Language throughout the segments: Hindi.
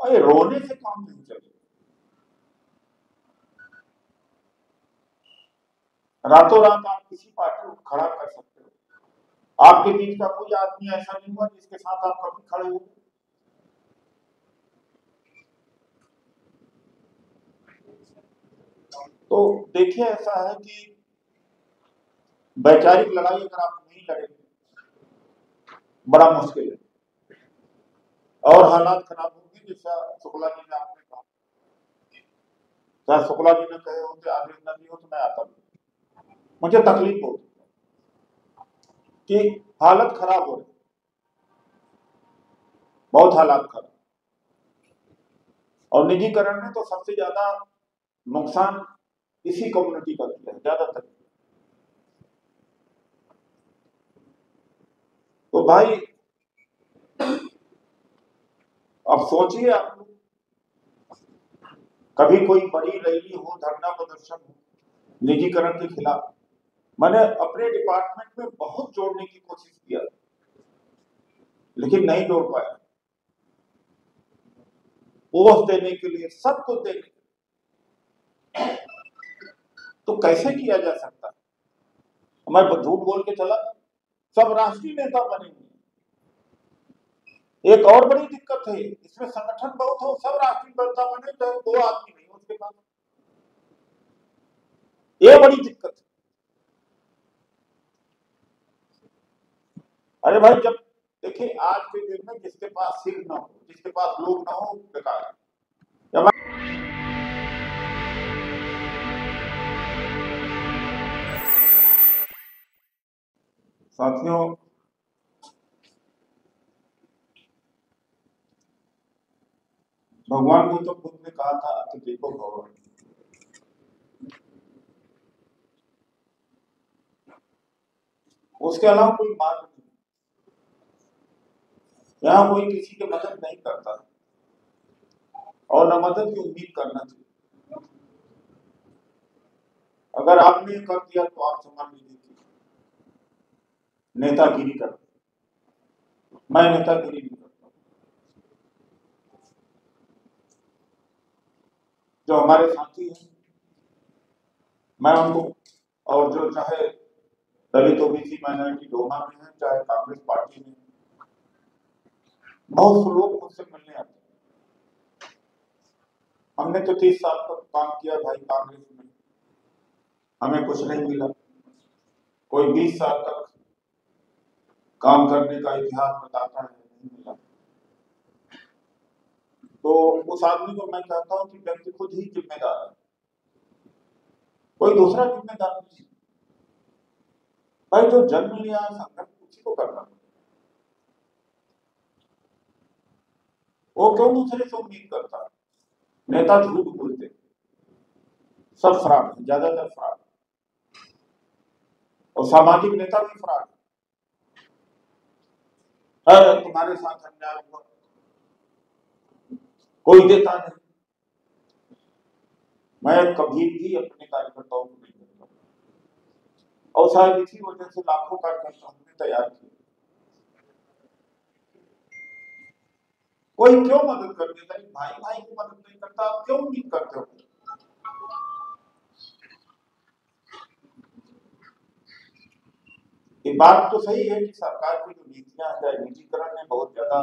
अरे रोने से काम नहीं चलेगा। रातों रात आप किसी पार्टी को खड़ा कर सकते हो। आपके बीच का कोई आदमी ऐसा नहीं हुआ जिसके साथ आप कभी खड़े हो। तो देखिए, ऐसा है कि वैचारिक लड़ाई अगर आप नहीं लड़ेंगे बड़ा मुश्किल है, और हालात खराब होंगे। जैसा शुक्ला जी ने आपने कहा, चाहे शुक्ला जी ने कहे होते आदेश न दिए हो तो मैं आता भी, मुझे तकलीफ होती कि हालत खराब हो रही, बहुत हालात खराब। और निजीकरण ने तो सबसे ज्यादा नुकसान इसी कम्युनिटी का किया है ज्यादातर। तो भाई अब सोचिए, आप कभी कोई बड़ी रैली हो, धरना प्रदर्शन हो निजीकरण के खिलाफ, मैंने अपने डिपार्टमेंट में बहुत जोड़ने की कोशिश किया लेकिन नहीं जोड़ पाया। पोस्ट देने के लिए, सब कुछ देने के लिए, तो कैसे किया जा सकता है? मैं झूठ बोल के चला, सब राष्ट्रीय नेता बनेंगे। एक और बड़ी दिक्कत है इसमें, संगठन बहुत हो, सब राष्ट्रीय नेता बने तो 2 आदमी नहीं उसके पास, ये बड़ी दिक्कत है। अरे भाई, जब देखिए आज के दिन में जिसके पास सिर ना हो, जिसके पास लोग ना हो, बेकार है। साथियों, भगवान गौतम बुद्ध ने कहा था कि देखो भगवान, उसके अलावा कोई मार्ग नहीं। यहाँ कोई किसी की मदद नहीं करता और न मदद की उम्मीद करना चाहिए। अगर आपने कर दिया तो आप समझ लीजिए नेतागिरी कर, मैं नेतागिरी नहीं करता। जो हमारे साथी हैं, मैं उनको, और जो चाहे दलित ओबीसी माइनॉरिटी डोमा में है, चाहे कांग्रेस पार्टी में, बहुत से लोग मुझसे मिलने आते हैं। हमने तो 30 साल तक काम किया भाई कांग्रेस में, हमें कुछ नहीं मिला। कोई 20 साल तक काम करने का इतिहास बताता है, नहीं मिला। तो उस आदमी को मैं कहता हूं कि व्यक्ति खुद ही जिम्मेदार है, कोई दूसरा जिम्मेदार नहीं। भाई जो जन्म लिया संघर्ष उसी को करना, वो क्यों दूसरे से उम्मीद करता है? नेता झूठ बोलते, सब फ्रॉड है, ज्यादातर फ्रॉड, और सामाजिक नेता भी फ्रॉड है। तुम्हारे साथ अन्याय हुआ, कोई देता नहीं। मैं कभी भी अपने कार्यकर्ताओं को नहीं देता, और शायद इसी वजह से लाखों कार्यकर्ता हमने तैयार किए। कोई क्यों मदद कर देता है? भाई भाई की मदद नहीं करता, आप क्यों उम्मीद करते हो? ये बात तो सही है कि सरकार की जो नीतियां है, निजीकरण ने बहुत ज्यादा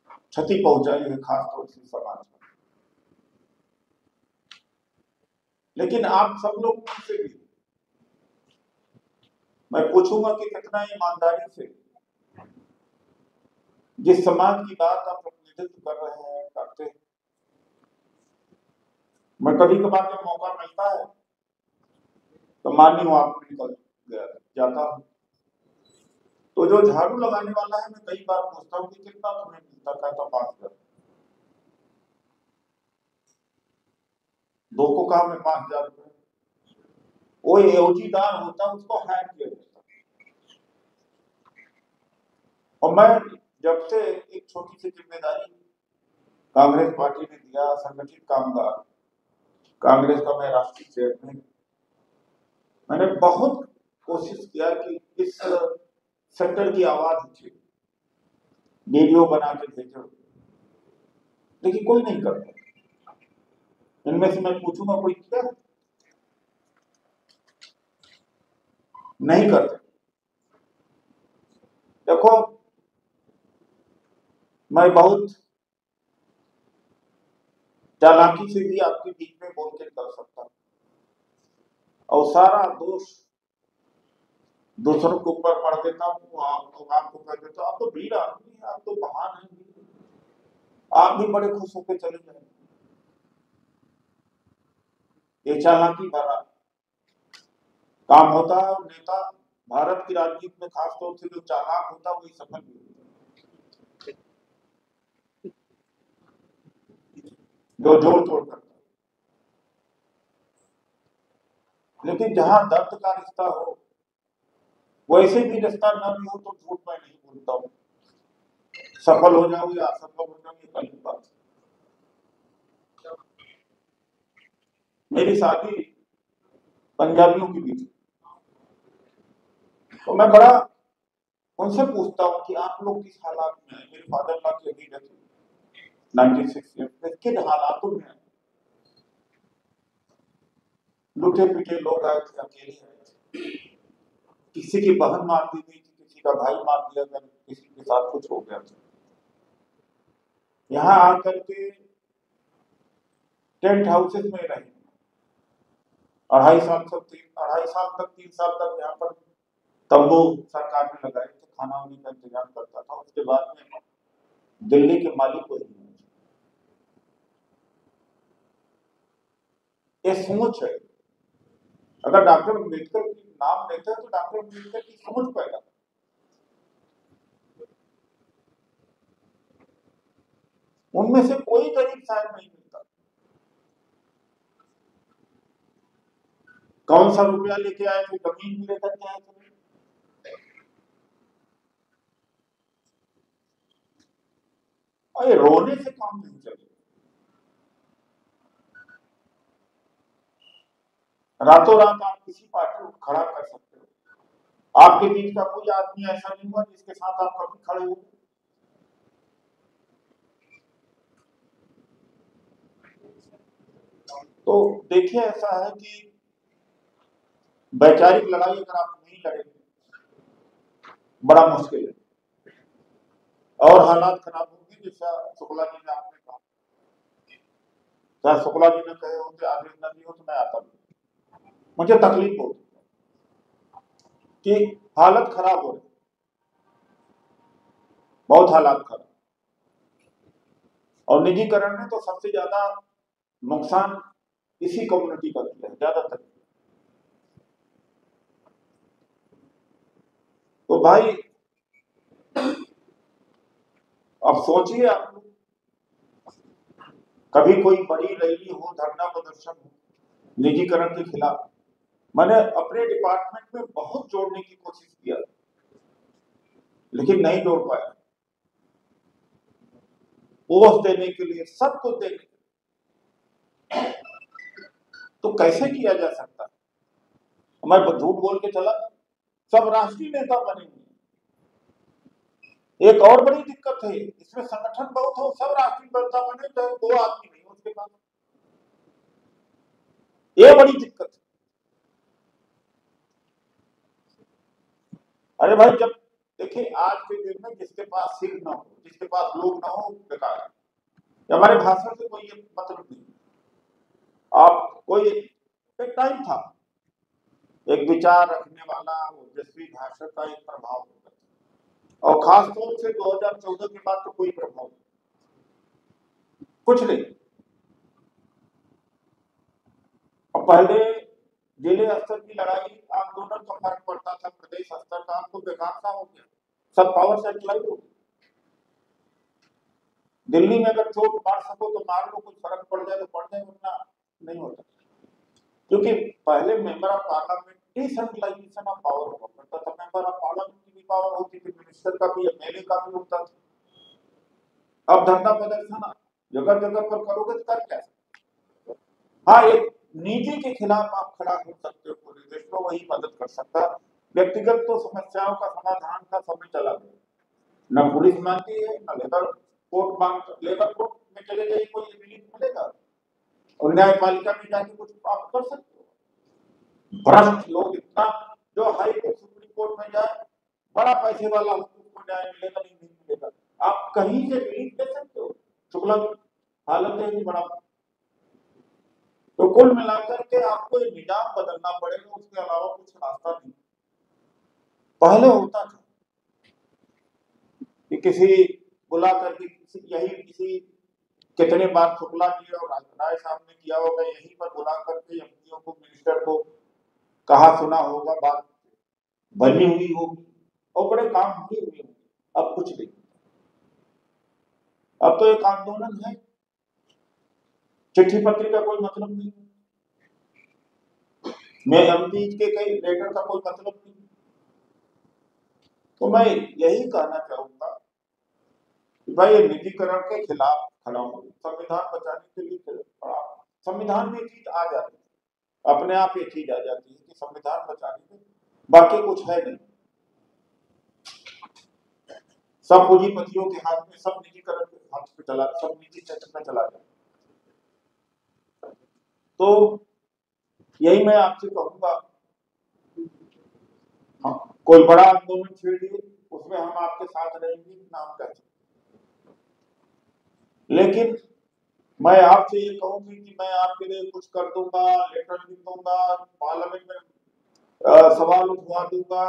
क्षति पहुंचाई है, खासतौर से समाज में। लेकिन आप सब लोग से भी मैं पूछूंगा कि कितना ईमानदारी से जिस समाज की बात आप प्रतिनिधित्व कर रहे हैं करते हैं। मैं कभी कभार जब मौका मिलता है तो मान्य हूं आप निकल जाता हूं, तो जो झाड़ू लगाने वाला है मैं कई बार पूछता हूँ कि कितना तुम्हें मिलता, कहता 5,000। 2 को कहा मैं 5,000 रुपए। वो एओजीदार होता, उसको हैक किया जाता। और मैं जब से एक छोटी सी जिम्मेदारी कांग्रेस पार्टी ने दिया, संगठित कामगार कांग्रेस का मैं राष्ट्रीय चेयरमैन, मैंने बहुत कोशिश किया कि इस सेक्टर की आवाज उठे, वीडियो बना के भेजो, लेकिन कोई नहीं करता। इनमें से मैं पूछूंगा कोई किया? नहीं करते। देखो, मैं बहुत चालाकी से भी आपके बीच में बोल के कर सकता हूं, और सारा दोष दूसरों के ऊपर पड़ देता हूँ। आपको कह देता हूँ आप तो वीर आदमी है, आप तो महान है, आप भी बड़े खुश होकर चले जाएंगे। ये चालाकी भरा काम होता है, और नेता भारत की राजनीति में खासतौर से जो चालाक होता है वही सफल भी होता है, जो जोड़ तोड़ करता है। लेकिन जहां दर्द का रिश्ता हो, वैसे भी रिश्ता न भी हो, तो झूठ मैं नहीं बोलता हूँ। सफल हो जाओ या असफल हो जाओ, ये कल की बात। मेरी शादी पंजाबियों की भी थी, तो मैं बड़ा उनसे पूछता हूँ कि आप लोग किस हालात में हैं। मेरे फादर ला की अभी डेथ 96 में, किन हालातों में हैं? लुटे पिटे लोग आए थे, अकेले आए थे, किसी की बहन मार दी गई थी, किसी का भाई मार दिया गया, किसी के साथ कुछ हो गया था। यहाँ आकर के टेंट हाउसेस में रहे, 2.5 साल तक 3 साल तक यहाँ पर तंबू सरकार ने लगाए थे, खाना वाने का इंतजाम करता था। उसके बाद में दिल्ली के मालिक को ये सोच है। अगर डॉक्टर अम्बेडकर की नाम लेते हैं तो डॉक्टर अम्बेडकर की सोच पैदा, उनमें से कोई गरीब शायद नहीं मिलता। कौन सा रुपया लेके आए थे? जमीन भी लेकर के आए थे। और ये रोने से काम नहीं चलेगा। रातों रात आप किसी पार्टी को खड़ा कर सकते हो। आपके बीच का कोई आदमी ऐसा नहीं हुआ जिसके साथ आप कभी खड़े हो। तो देखिए, ऐसा है कि वैचारिक लड़ाई अगर आप नहीं लड़ेंगे, बड़ा मुश्किल है, और हालात खराब होंगे। जैसा शुक्ला जी ने आपने कहा, चाहे शुक्ला जी ने कहे होते आगे नहीं हो तो मैं आता हूँ। मुझे तकलीफ होती कि हालत खराब हो रही, बहुत हालात खराब। और निजीकरण ने तो सबसे ज्यादा नुकसान इसी कम्युनिटी का किया है ज्यादातर। तो भाई अब सोचिए, आप कभी कोई बड़ी रैली हो, धरना प्रदर्शन हो निजीकरण के खिलाफ, मैंने अपने डिपार्टमेंट में बहुत जोड़ने की कोशिश किया, लेकिन नहीं जोड़ पाया। ओस देने के लिए, सब कुछ देने के लिए, तो कैसे किया जा सकता है? मैं झूठ बोल के चला, सब राष्ट्रीय नेता बने हुए। एक और बड़ी दिक्कत है इसमें, संगठन बहुत हो, सब राष्ट्रीय नेता बने, तो 2 आदमी नहीं उसके पास, ये बड़ी दिक्कत है। अरे भाई, जब देखिए आज के दिन में जिसके पास सिर ना हो, जिसके पास लोग ना हो, बेकार है। हमारे भाषण से कोई मतलब नहीं। आप कोई एक टाइम था, एक विचार रखने वाला ओजस्वी भाषण का एक प्रभाव होता था, और खास तौर से 2014 के बाद तो कोई प्रभाव नहीं, कुछ नहीं। और पहले जिले स्तर की लड़ाई आंदोलन का फर्क पड़ता था, प्रदेश स्तर का आपको बेकार सा हो गया, सब पावर से चलाई हो। दिल्ली में अगर चोट मार सको तो मार लो, कुछ फर्क पड़ जाए तो पड़ जाए, वरना नहीं होता। क्योंकि पहले member of parliament decentralisation of power हुआ करता था, मेंबर ऑफ पार्लियामेंट की भी पावर होती थी, मिनिस्टर का भी, एमएलए का भी होता था। अब धरना प्रदर्शन जगह जगह पर करोगे तो कर क्या? हाँ, एक नीति के खिलाफ आप खड़ा हो सकते हो, पूरे देश को वही मदद कर सकता है। व्यक्तिगत तो समस्याओं का समाधान का समय चला गया, न पुलिस मानती है, न लेबर कोर्ट मांग, लेबर कोर्ट में चले जाइए, कोई रिलीफ मिलेगा? और न्यायपालिका में जाके कुछ आप कर सकते हो? भ्रष्ट लोग इतना, जो हाई कोर्ट सुप्रीम कोर्ट में जाए, बड़ा पैसे वाला उसको न्याय मिलेगा नहीं मिलेगा। आप कहीं से रिलीफ दे सकते हो? शुक्ला हालत है बड़ा। तो कुल मिलाकर के आपको ये निजाम बदलना पड़ेगा, उसके अलावा कुछ रास्ता नहीं। पहले होता था कि किसी बुला करके किसी कितने बार शुक्ला जी और राय साहब ने किया होगा, यहीं पर बुला करके एमपीओ को, मिनिस्टर को कहा सुना होगा, बात बनी हुई होगी और बड़े काम हुए हुए होंगे। अब कुछ नहीं, अब तो एक आंदोलन है, चिट्ठी पत्री का कोई मतलब नहीं, मैं एमपी के कई लेटर का कोई मतलब नहीं। तो मैं यही कहना चाहूंगा कि भाई ये निजीकरण के खिलाफ खड़ा हूं, संविधान बचाने के लिए खड़ा। संविधान में चीज आ जाती है, अपने आप ये चीज आ जाती है कि संविधान बचाने में बाकी कुछ है नहीं, सब पूंजीपतियों के हाथ में, सब निजीकरण के हाथ में चला, सब निजी क्षेत्र में चला जाए। तो यही मैं आपसे कहूंगा, हाँ, कोई बड़ा आंदोलन छेड़िए, उसमें हम आपके साथ रहेंगे, नाम कर सकते। लेकिन मैं आपसे ये कहूंगी कि मैं आपके लिए कुछ कर दूंगा, लेटर लिख दूंगा, पार्लियामेंट में सवाल उठवा दूंगा,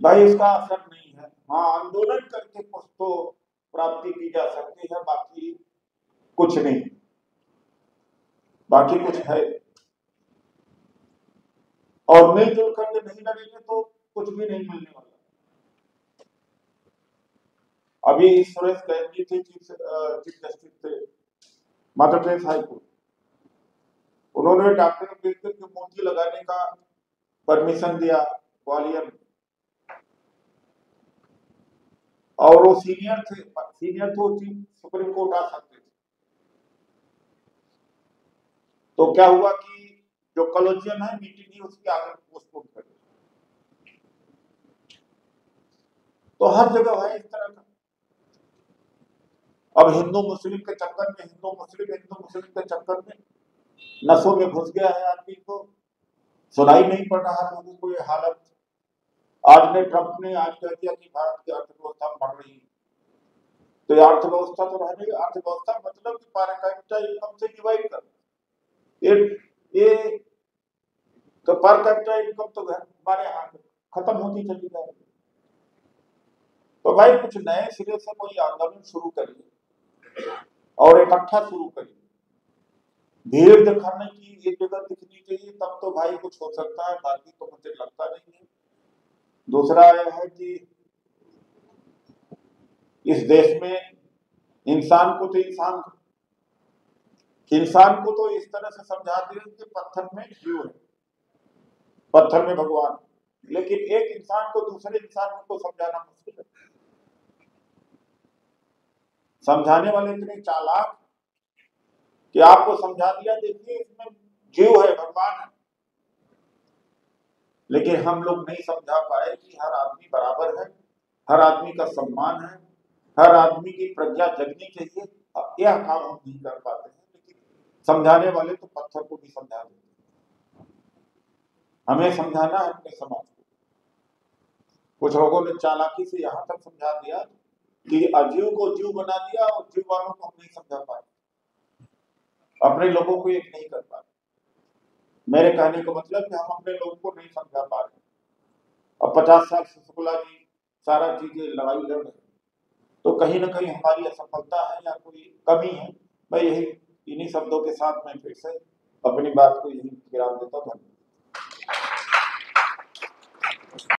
भाई इसका असर नहीं है। हाँ, आंदोलन करके कुछ तो प्राप्ति की जा सकती है, बाकी कुछ नहीं, बाकी कुछ है। और मिलजुल करके नहीं लड़ेंगे तो कुछ भी नहीं मिलने वाला। अभी सुरेश कैदी थे, चीफ जस्टिस थे मध्य प्रदेश हाईकोर्ट, उन्होंने डॉक्टर अम्बेडकर की मूर्ति लगाने का परमिशन दिया ग्वालियर में, और वो सीनियर थे वो चीफ सुप्रीम कोर्ट आ सकते थे। तो क्या हुआ कि जो कॉलेजियम है मीटिंग ही उसकी आगे पोस्टपोन कर दी। तो हर जगह है इस तरह का। अब हिंदू मुस्लिम के चक्कर में, हिंदू मुस्लिम के चक्कर में नसों में घुस गया है आदमी को, सुनाई नहीं पड़ रहा लोगों को ये हालत। ट्रंप ने आज कह दिया कि भारत की अर्थव्यवस्था बढ़ रही है, तो ये अर्थव्यवस्था तो रह रही है। अर्थव्यवस्था मतलब कि पर कैपिटा इनकम से डिवाइड कर, ये तो पर कैपिटा इनकम तो हमारे यहाँ खत्म होती चली जाएगी। तो भाई कुछ नए सिरे से कोई आंदोलन शुरू करिए और इकट्ठा शुरू करिए, भीड़ दिखाने की एक जगह दिखनी चाहिए, तब तो भाई कुछ हो सकता है, बाकी तो मुझे लगता नहीं है। दूसरा यह है कि इस देश में इंसान को तो इस तरह से समझा दिया कि पत्थर में जीव है, पत्थर में भगवान, लेकिन एक इंसान को दूसरे इंसान को समझाना मुश्किल है। समझाने वाले इतने चालाक कि आपको समझा दिया, देखिए इसमें जीव है, भगवान है, लेकिन हम लोग नहीं समझा पाए कि हर आदमी बराबर है, हर आदमी का सम्मान है, हर आदमी की प्रज्ञा जगनी चाहिए। यह काम हम नहीं कर पाते हैं, लेकिन समझाने वाले तो पत्थर को भी समझा देते हैं। हमें समझाना है अपने समाज को। कुछ लोगों ने चालाकी से यहाँ तक समझा दिया कि अजीव को जीव बना दिया, और जीव वालों को हम नहीं समझा पाए, अपने लोगों को एक नहीं कर पाए। मेरे कहने का मतलब कि हम अपने लोगों को नहीं समझा पा रहे। अब 50 साल से शुक्ला जी सारा चीजें लड़ाई लड़ रहे, तो कहीं ना कहीं हमारी असफलता है या कोई कमी है। मैं यही इन्हीं शब्दों के साथ मैं फिर से अपनी बात को यही विराम देता हूं।